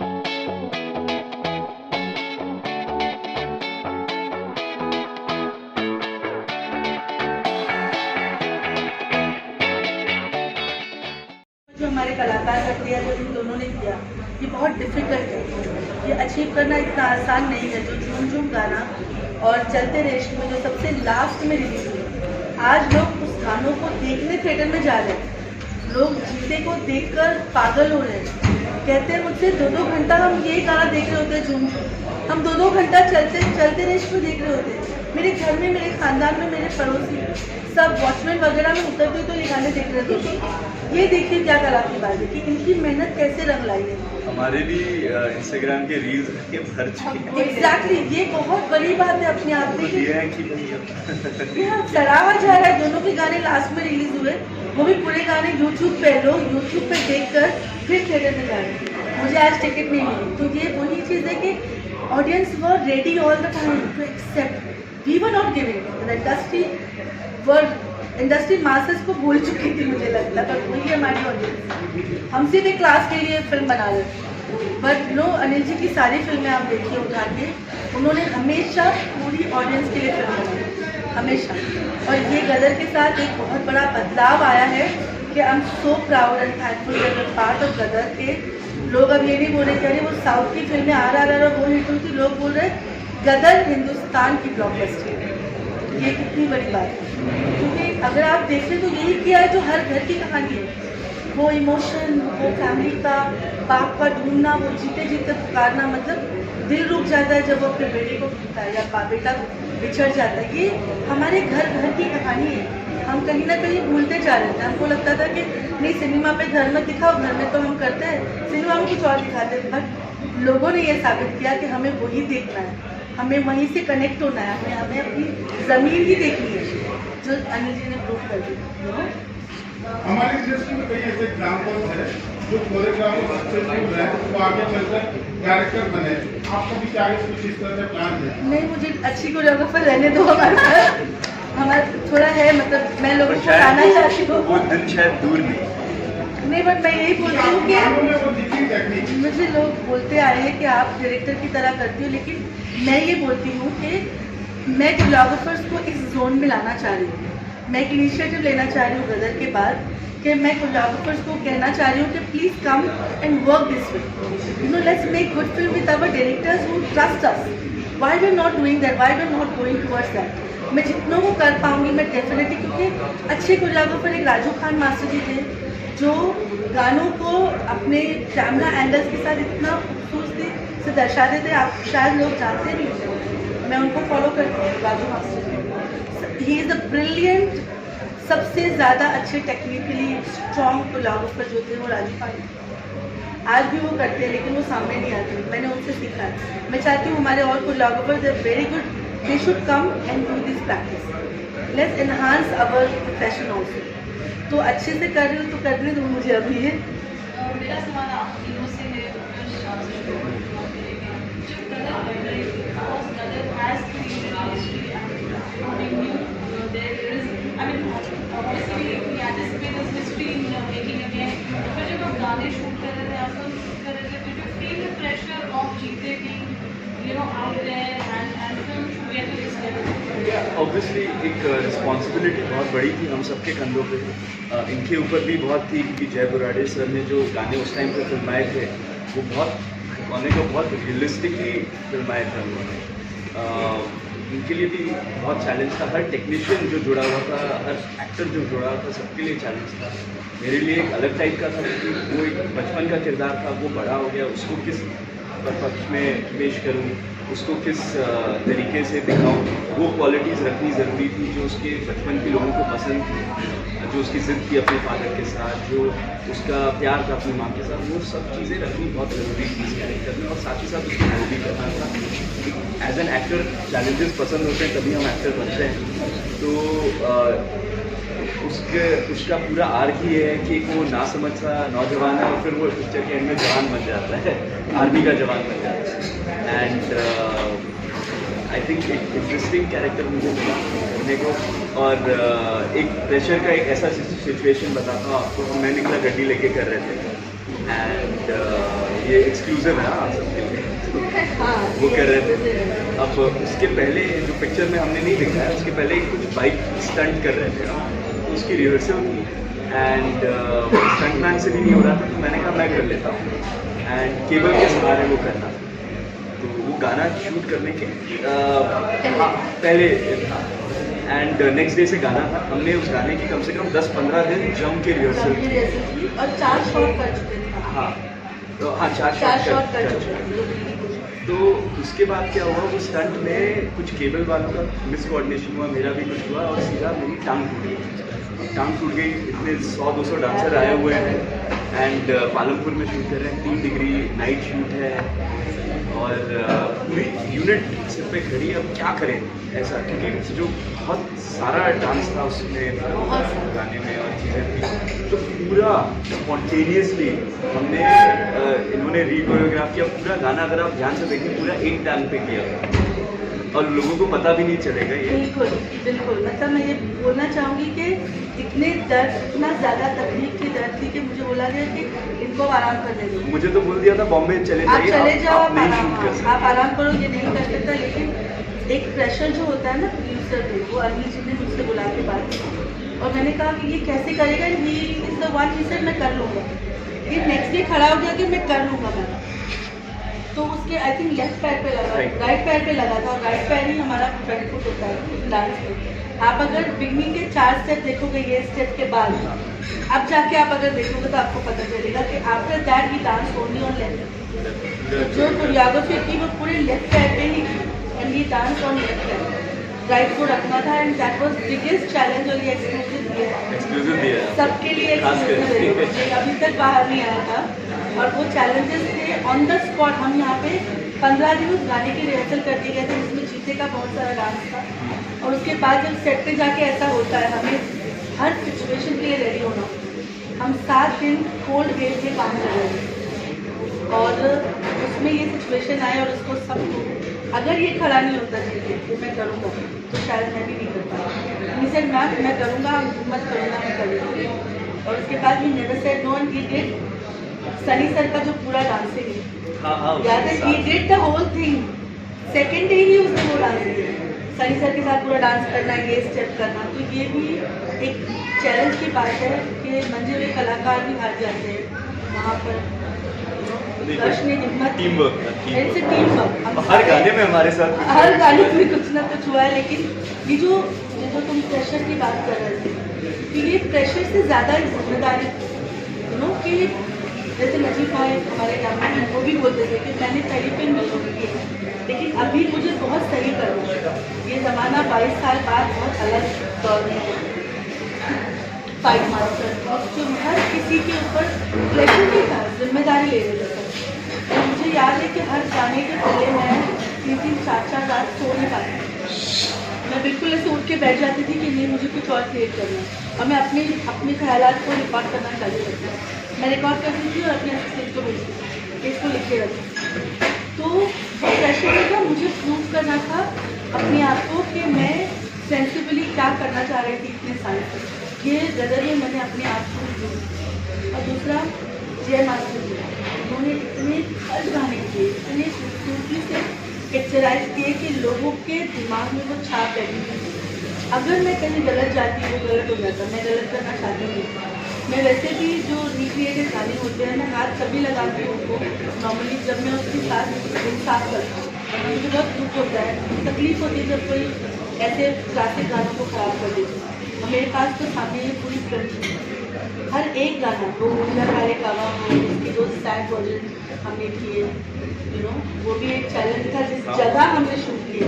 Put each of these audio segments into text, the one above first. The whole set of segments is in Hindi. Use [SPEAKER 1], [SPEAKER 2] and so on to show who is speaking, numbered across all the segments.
[SPEAKER 1] जो हमारे कलाकार का क्रिया जो इन दोनों ने किया, ये बहुत डिफिकल्ट है। ये अचीव करना इतना आसान नहीं है। जो झूम झूम गाना और चलते रेश्क में जो सबसे लास्ट में रिलीज हुई, आज लोग उस गानों को देखने थिएटर में जा रहे हैं। लोग जीते को देखकर पागल हो रहे हैं। कहते हैं मुझसे 2-2 घंटा हम यही गाना देख रहे होते हैं, झूम झूम हम 2-2 घंटा चलते रेश्क में देख रहे होते हैं। मेरे घर में, मेरे खानदान में, मेरे पड़ोसी सब वॉचमैन वगैरह में उतरते हुए तो ये गाने देख रहे थे। ये देखिए क्या कला की बात है कि इनकी मेहनत कैसे रंग लाई है।
[SPEAKER 2] हमारे भी इंस्टाग्राम के रील्स के भर चुके हैं।
[SPEAKER 1] एग्जैक्टली, ये बहुत बड़ी बात है अपने आप में
[SPEAKER 2] ये है कि
[SPEAKER 1] सराहा जा रहा है। दोनों के गाने लास्ट में रिलीज हुए, वो भी पूरे गाने यूट्यूब पे, लोग यूट्यूब पे देखकर फिर थिएटर में जा रहे हैं। मुझे आज टिकट नहीं मिली, तो ये वही चीज़ है कि audience were ready all the time to accept. We were not giving industry masses को भूल चुकी थी, मुझे लगता है, पर वही हमारी ऑडियंस। हम सिर्फ एक क्लास के लिए फिल्म बना रहे थे, बट नो, अनिल जी की सारी फिल्में आप देखिए उठा के, उन्होंने हमेशा पूरी ऑडियंस के लिए फिल्म बनाई, हमेशा। और ये गदर के साथ एक बहुत बड़ा बदलाव आया है कि I am so proud and thankful that part of Gadar के। लोग अब ये नहीं बोल रहे कि अरे वो साउथ की फिल्में RRR और वो हिट हुई थी, लोग बोल रहे गदर हिंदुस्तान की ब्लॉकबस्टर। ये कितनी बड़ी बात है, क्योंकि अगर आप देखें तो यही किया है जो हर घर की कहानी है। वो इमोशन, वो फैमिली का, बाप का ढूंढना, वो जीते जीते पुकारना, मतलब दिल रुक जाता है जब वो अपने बेटे को ढूंढता है या बेटा बिछड़ जाता है। ये हमारे घर घर की कहानी है। हम कहीं ना कहीं भूलते जा रहे थे। हमको लगता था कि नहीं, सिनेमा पे धर्म दिखाओ, घर में तो हम करते हैं, सिनेमा में कुछ और दिखाते हैं। बट लोगों ने ये साबित किया कि हमें वही देखना है, हमें वहीं से कनेक्ट होना है, हमें अपनी ज़मीन ही देखनी है, जो अनिल जी ने प्रूव कर दी।
[SPEAKER 3] हमारी इंडस्ट्री में कई ऐसे एग्जाम्पल्स हैं जो कोरियोग्राफर सक्सेसफुल है, तो आगे चलकर डायरेक्टर बने। आपका भी क्या कुछ इस तरह से प्लान है?
[SPEAKER 1] नहीं, मुझे अच्छी कोरियोग्राफर रहने दो। हमारा थोड़ा है, मतलब मैं लोगों को आना चाहती हूँ,
[SPEAKER 2] वो दिन शायद दूर
[SPEAKER 1] नहीं, बट मैं यही बोलती हूँ कि मुझे लोग बोलते आए हैं कि आप डायरेक्टर की तरह करती हो, लेकिन मैं ये बोलती हूँ कि मैं कोरियोग्राफर्स को इस जोन में लाना चाह रही हूँ। मैं एक इनिशिएटिव लेना चाह रही हूँ गदर के बाद कि मैं कोरियोग्राफर्स को कहना चाह रही हूँ कि please come and work this way, you know, let's make good film with our directors who trust us. Why we are not doing that, why we are not going towards that. मैं जितनों को कर पाऊँगी मैं डेफिनेटली, क्योंकि अच्छे कोरियोग्राफर एक राजू खान मास्टर जी थे जो गानों को अपने कैमरा एंगल्स के साथ इतना खूबसूरती से दर्शाते थे। आप शायद लोग जानते नहीं थे, मैं उनको फॉलो करती हूँ, Raju master ji. He is a brilliant, सबसे ज़्यादा अच्छे टेक्निकली स्ट्रॉन्ग कोरियोग्राफर जो थे वो राजू खान। आज भी वो करते हैं, लेकिन वो सामने नहीं आते, मैंने उनसे सीखा है। मैं चाहती हूँ हमारे और choreographers are very good, they should come and do this practice, let's enhance our profession also. तो अच्छे से कर रही हूँ तो करने दो मुझे अभी। ये
[SPEAKER 4] मेरा सवाल आप तीनों से है, जब आप गाने शूट कर रहे थे, आप लोग शूट कर रहे थे, तो जो फील द प्रेशर ऑफ जीते की, you know, out there and film should get to this level.
[SPEAKER 2] Obviously एक रिस्पॉन्सिबिलिटी बहुत बड़ी थी हम सबके कंधों पे। इनके ऊपर भी बहुत थी, क्योंकि जय बुराड़े सर ने जो गाने उस टाइम पे फिल्माए थे वो बहुत गाने को बहुत रियलिस्टिकली फिल्माए थे उन्होंने। इनके लिए भी बहुत चैलेंज था, हर टेक्नीशियन जो जुड़ा हुआ था, हर एक्टर जो जुड़ा हुआ था, सबके लिए चैलेंज था। मेरे लिए एक अलग टाइप का था, क्योंकि वो एक बचपन का किरदार था, वो बड़ा हो गया, उसको किस पक्ष में पेश करूँ, उसको किस तरीके से दिखाऊँ, वो क्वालिटीज़ रखनी ज़रूरी थी जो उसके बचपन के लोगों को पसंद थी, जो उसकी ज़िद थी अपने फादर के साथ, जो उसका प्यार था अपनी माँ के साथ, वो सब चीज़ें रखनी बहुत ज़रूरी थी इस कैरेक्टर में। और साथ ही साथ उसको वो भी करना था। एज एन एक्टर चैलेंजेस पसंद होते हैं, तभी हम एक्टर बनते हैं। तो उसका पूरा आर्क ही है कि वो ना समझ सा नौजवान है और फिर वो पिक्चर के एंड में जवान बन जाता है, आर्मी का जवान बन जाता है। एंड आई थिंक एक इंटरेस्टिंग कैरेक्टर मुझे मिला करने को, और एक प्रेशर का एक ऐसा सिचुएशन बताता हूँ आपको। मैं निकला गड्डी लेके कर रहे थे, एंड ये एक्सक्लूसिव है आप सबके लिए।
[SPEAKER 1] हाँ
[SPEAKER 2] वो कर रहे थे।
[SPEAKER 1] थे।
[SPEAKER 2] अब उसके पहले जो पिक्चर में हमने नहीं दिखाया, उसके पहले कुछ बाइक स्टंट कर रहे थे तो उसकी रिहर्सल थी एंड स्टंट मैन से भी नहीं हो रहा था, तो मैंने कहा मैं कर लेता हूँ एंड केबल के सहारे वो करना था। तो वो गाना शूट करने के पहले था एंड नेक्स्ट डे से गाना था। हमने उस गाने की कम से कम 10-15 दिन जम के रिहर्सल की।
[SPEAKER 1] और 4 शॉट कर चुके थे।
[SPEAKER 2] हाँ तो हाँ 4
[SPEAKER 1] 4
[SPEAKER 2] शॉट
[SPEAKER 1] शॉट कर
[SPEAKER 2] कर
[SPEAKER 1] चुके
[SPEAKER 2] चुके
[SPEAKER 1] थे।
[SPEAKER 2] तो उसके बाद क्या हुआ, वो स्टंट में कुछ केबल वालों का मिस कोऑर्डिनेशन हुआ, मेरा भी कुछ हुआ और सीधा मेरी टांग टूट गई। टांग टूट गई, इतने 100-200 डांसर आए हुए हैं एंड पालमपुर में शूट कर रहे हैं, 3 डिग्री नाइट शूट है और पूरी यूनिट सिर पे खड़ी है। अब क्या करें ऐसा, क्योंकि जो बहुत सारा डांस था उसमें गाने में और चीज़ें थी, तो पूरा स्पॉन्टेनियसली हमने इन्होंने रीकोरियोग्राफ किया पूरा गाना। अगर आप ध्यान से देखें पूरा एक टांग पे किया और लोगों को पता भी नहीं चलेगा ये।
[SPEAKER 1] बिल्कुल बिल्कुल, मतलब मैं ये बोलना चाहूँगी कि इतने दर्द, इतना ज़्यादा तकलीफ की दर्द थी कि मुझे बोला गया कि इनको आराम करने दो।
[SPEAKER 2] मुझे तो बोल दिया था बॉम्बे चले
[SPEAKER 1] आप
[SPEAKER 2] जाइए,
[SPEAKER 1] चले जाओ,
[SPEAKER 2] आप नहीं शूट कर
[SPEAKER 1] आप आराम करो, ये नहीं कर सकता। लेकिन एक प्रेशर जो होता है ना प्रोड्यूसर में, वो अनिल जी ने मुझसे बुला के बात की और मैंने कहा कि ये कैसे करेगा, he is the one, he said मैं कर लूँगा। ये नेक्स्ट डे खड़ा हो गया कि मैं कर लूँगा मैं। तो उसके आई थिंक लेफ्ट पैर पे लगा, राइट पैर पे लगा था और राइट पैर ही हमारा फ्रंट फुट होता है डांस में। आप अगर बिगनिंग के 4 स्टेप देखोगे ये स्टेप के बाद, अब जाके आप अगर देखोगे तो आपको पता चलेगा कि after that he dance only on left. जो कोरियोग्राफी थी वो पूरे लेफ्ट पैर पे ही एंड ये डांस ऑन लेफ्ट पैर, राइट को रखना था and that was biggest challenge. और ये एक्सक्लूसिव दिया सबके लिए, एक्सक्लूसिव अभी तक बाहर नहीं आया था और वो चैलेंजेस थे ऑन द स्पॉट। हम यहाँ पे 15 दिन उस गाने की रिहर्सल कर दिए गए थे जिसमें जीते का बहुत सारा डांस था और उसके बाद जब सेट पे जाके ऐसा होता है, हमें हर सिचुएशन के लिए रेडी होना। हम 7 दिन कोल्ड वेव में काम कर रहे थे और उसमें ये सिचुएशन आए और उसको सबको, अगर ये खड़ा नहीं होता चीज़ तो मैं करूँगा तो शायद मैं भी नहीं कर पाऊँ। ही सेड मैम मैं करूँगा, मत करूँगा, मैं करूँगा। और उसके बाद भी never said no and he did. Sunny sir का जो पूरा डांसिंग है, याद है, he did the whole thing. Second day ही उसने वो डांस किया, सनी सर के साथ पूरा डांस करना, ये स्टेप करना। तो ये भी एक चैलेंज की बात है कि मंजे हुए कलाकार भी हार जाते हैं वहाँ पर। हिम्मत,
[SPEAKER 2] टीम वर्क
[SPEAKER 1] हर
[SPEAKER 2] गाने में हमारे साथ
[SPEAKER 1] हर गाने में कुछ ना कुछ हुआ है। लेकिन ये जो तुम प्रेशर की बात कर रहे थे, कि ये प्रेशर से ज़्यादा जिम्मेदारी कि जैसे नजीब भाई हमारे गाने में वो भी बोलते थे कि मैंने पहली फिल्म नहीं की लेकिन अभी मुझे बहुत सही करना है। ये ज़माना 22 साल बाद बहुत अलग दौर में है। फाइट मास्टर और जो हर किसी के ऊपर प्रेशर नहीं था, जिम्मेदारी ले रहे थे। तो मुझे याद है कि हर गाने के पहले मैं 3-4 रात सो नहीं पाती। मैं बिल्कुल ऐसे उठ के बैठ जाती थी कि नहीं मुझे कुछ और क्रिएट करना है और मैं अपने ख्यालात को रिकॉर्ड करना चालू करती थी। मैं रिकॉर्ड करती थी और अपने असिस्टेंट को भेजती थी, इसको लिखे रखती। तो प्रेशर था, मुझे प्रूव करना था अपने आप को कि मैं सेंसिबली क्या करना चाह रही थी इतने साल तक। ये गदर में मैंने अपने आप को। और दूसरा जय मास्टर जी, उन्होंने इतने हर गाने किए, इतने खूबसूरती से पिक्चराइज किए कि लोगों के दिमाग में वो छाप बैठी। अगर मैं कहीं गलत जाती वो गलत हो जाता, मैं गलत करना चाहती नहीं। मैं वैसे भी जो रिक्रिएटेड गाने होते हैं मैं हाथ कभी लगाती हूँ उनको नॉर्मली जब मैं उसके साथ इंसाफ करती हूँ। मुझे बहुत दुख होता है, तकलीफ होती है जब कोई ऐसे क्लासिक गानों को ख़राब कर देती है। और मेरे पास तो सामने ये पूरी फिल्म है, हर एक गाना वो मुझे हमारे कावा हो, उसकी 2 सैड वर्जन हमने किए, वो भी एक चैलेंज था जिस जगह हमने शूट किया।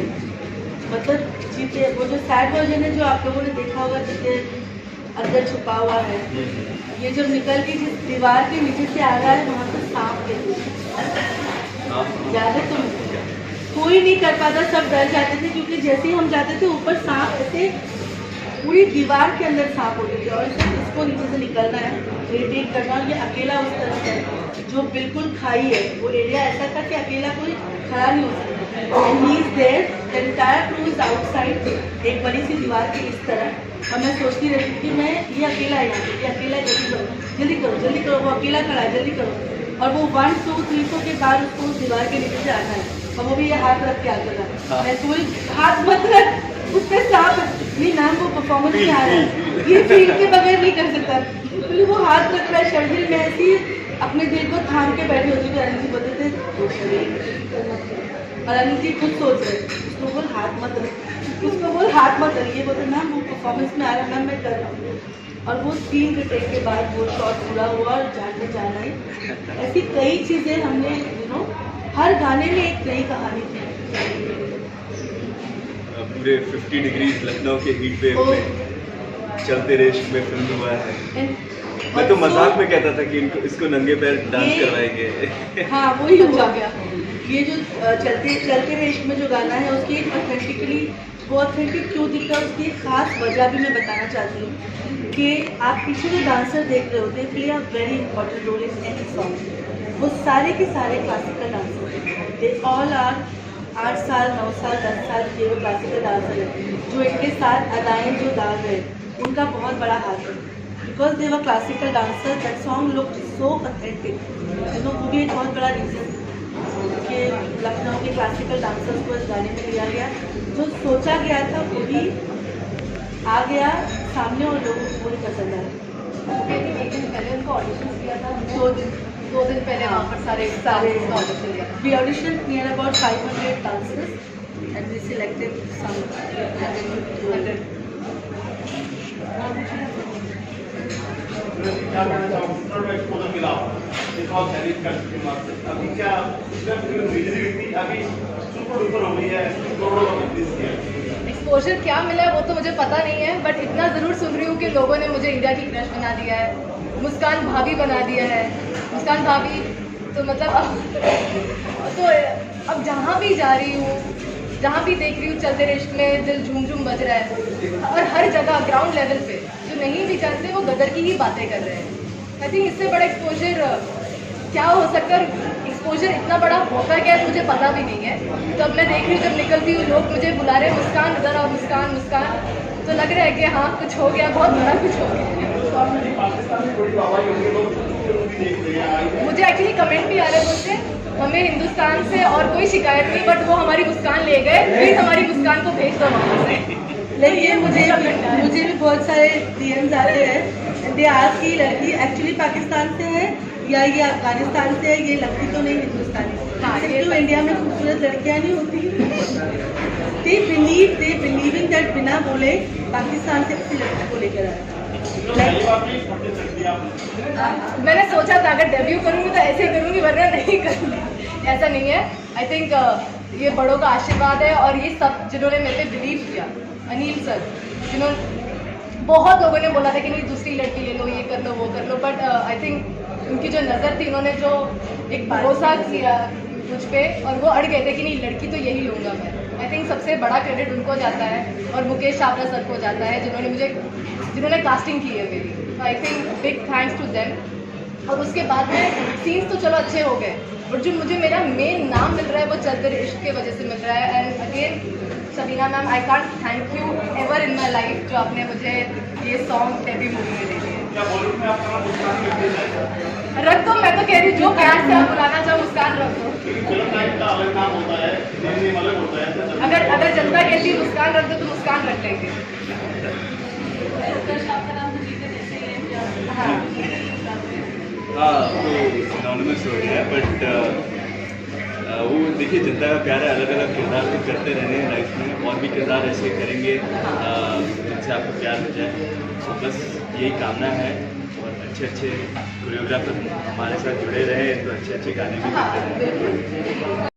[SPEAKER 1] मतलब जीते वो जो सैड वर्जन है जो आप लोगों ने देखा होगा जिसके अंदर छुपा हुआ है, ये जब निकल के जिस दीवार के नीचे से आ रहा है वहाँ पर सांप के ज़्यादा तो कोई नहीं कर पाता, सब डर जाते थे क्योंकि जैसे ही हम जाते थे ऊपर सांप ऐसे पूरी दीवार के अंदर सांप होती थी और इसको नीचे से निकलना है, रिटेक करना। और ये अकेला उस तरफ है जो बिल्कुल खाई है, वो एरिया ऐसा था कि अकेला कोई खड़ा नहीं हो सकता। And he is there, the entire crew is outside, एक बड़ी सी दीवार के इस तरह। और मैं सोचती रहती कि मैं ये अकेला है यहाँ पे, ये अकेला, जल्दी करो जल्दी करो जल्दी करो, वो अकेला खड़ा है, जल्दी करो। और वो 1 2 3 4 के बाद उसको उस दीवार के नीचे से आना है, और वो भी ये हाथ रख के आता था। मैं पूरी हाथ मत रख उस पर सांप नहीं मैम, वो परफॉर्मेंस में आ रहा है, ये फील के बगैर नहीं कर सकता, क्योंकि वो हाथ रख रहा है शर्जील में ऐसी अपने दिल को थाम के बैठी होती थी। अनिल जी बोलते थे और अनिल जी खुद सोच रहे उसको बोल हाथ मत रख, उसको बोल हाथ मत रख, ये बोलते मैम वो परफॉर्मेंस में आ रहा है मैम मैं कर रहा हूँ। और वो 3 टेक के बाद वो शॉट पूरा हुआ और जाने जाना ही। ऐसी कई चीज़ें हमने हर गाने में एक नई कहानी थी।
[SPEAKER 2] पूरे 50 डिग्रीज लखनऊ के हीट वेव में चलते रेश्क में फिल्म हुआ है। मैं तो मजाक में कहता था कि इसको नंगे पैर डांस करवाएंगे।
[SPEAKER 1] हाँ वही हुआ गया। ये जो चलते रेश्क में जो गाना है उसकी एक ऑथेंटिकली, वो ऑथेंटिक क्यों दिखता है उसकी एक खास वजह भी मैं बताना चाहती हूँ कि आप पीछे जो डांसर देख रहे होते हैं play a very important role in any song. वो सारे के सारे classical dancer, they all are 8 साल 9 साल 10 साल के वो क्लासिकल डांसर है जो इनके साथ अदाएँ जो गा रहे उनका बहुत बड़ा हाथ है, because they were classical dancer. That song look so authentic, वो भी एक बहुत बड़ा रीज़न कि लखनऊ के क्लासिकल डांसर्स को इस गाने में लिया गया। जो सोचा गया था वो भी आ गया सामने और लोगों को पूरी पसंद आया।
[SPEAKER 4] एक दिन पहले उनको ऑडिशन दिया था,
[SPEAKER 1] 2 दिन
[SPEAKER 4] पहले वहाँ पर सारे ऑडिशन दिया था।
[SPEAKER 1] We auditioned near about 500 dancers and we selected some 100.
[SPEAKER 3] क्या कहना चाहूँगा एक्सपोजर मिला एक और शरीर का अभी क्या फिल्म रिलीज थी, अभी सुपर डुपर हो गई है, करोड़ों का बिजनेस किया।
[SPEAKER 4] एक्सपोजर क्या मिला है वो तो मुझे पता नहीं है, बट इतना ज़रूर सुन रही हूँ कि लोगों ने मुझे इंडिया की क्रश बना दिया है, मुस्कान भाभी बना दिया है। मुस्कान भाभी तो मतलब अब जहाँ भी जा रही हूँ, जहाँ भी देख रही हूँ चलते रेश्क में दिल झूम झूम बज रहा है, और हर जगह ग्राउंड लेवल पे जो नहीं भी जानते वो गदर की ही बातें कर रहे हैं। आई थिंक इससे बड़ा एक्सपोजर क्या हो सकता है। एक्सपोजर इतना बड़ा होता क्या है मुझे पता भी नहीं है। तो अब मैं देख रही हूँ जब निकलती हूँ लोग मुझे बुला रहे हैं मुस्कान उधर और मुस्कान मुस्कान, तो लग रहा है कि हाँ कुछ हो गया, बहुत बड़ा कुछ हो गया। मुझे एक्चुअली कमेंट भी आ रहे हैं मुझसे, हमें हिंदुस्तान से और कोई शिकायत नहीं, बट वो हमारी मुस्कान ले गए, प्लीज़ हमारी मुस्कान को भेज दो वहाँ से।
[SPEAKER 1] लेकिन मुझे भी बहुत सारे DMs आते हैं, दे आज की लड़की एक्चुअली पाकिस्तान से है या ये अफगानिस्तान से है, ये लगती तो नहीं हिंदुस्तानी।
[SPEAKER 4] हाँ, ये
[SPEAKER 1] तो इंडिया में खूबसूरत लड़कियाँ नहीं होती। दे बिलीव इन दैट बिना बोले पाकिस्तान से किसी लड़की को लेकर आए।
[SPEAKER 4] मैंने सोचा था अगर डेब्यू करूँगी तो ऐसे करूँगी, वरना नहीं करूँगी। ऐसा नहीं है। आई थिंक ये बड़ों का आशीर्वाद है, और ये सब जिन्होंने मेरे पे बिलीव किया, अनिल सर जिन्होंने, बहुत लोगों ने बोला था कि नहीं दूसरी लड़की ले लो, ये कर लो वो कर लो, बट आई थिंक उनकी जो नज़र थी, उन्होंने जो एक भरोसा किया मुझ पे, और वो अड़ गए थे कि नहीं लड़की तो यही लूँगा मैं। आई थिंक सबसे बड़ा क्रेडिट उनको जाता है, और मुकेश छाबड़ा सर को जाता है जिन्होंने कास्टिंग की है मेरी। I think big thanks to them. और उसके बाद में सीन्स तो चलो अच्छे हो गए, बट जो मुझे मेरा मेन नाम मिल रहा है वो चलते रेश्क के वजह से मिल रहा है। And again Sabina ma'am, I can't thank you ever in my life जो आपने मुझे ये सॉन्ग डेब्यू मूवी में दे दिए। रख दो, मैं तो कह रही हूँ जो प्यार से आप बुलाना चाहो मुस्कान रख दो। अगर जनता कहती है मुस्कान रख दो तो मुस्कान रख लेंगे।
[SPEAKER 2] हाँ तो सिनोनिमस हो गया, बट वो देखिए जनता का प्यार है, अलग अलग किरदार तो करते रहने हैं लाइफ में, और भी किरदार ऐसे करेंगे जिनसे आपको प्यार मिल जाए। तो बस यही कामना है, और अच्छे कोरियोग्राफर हमारे साथ जुड़े रहे तो अच्छे गाने भी करते रहें।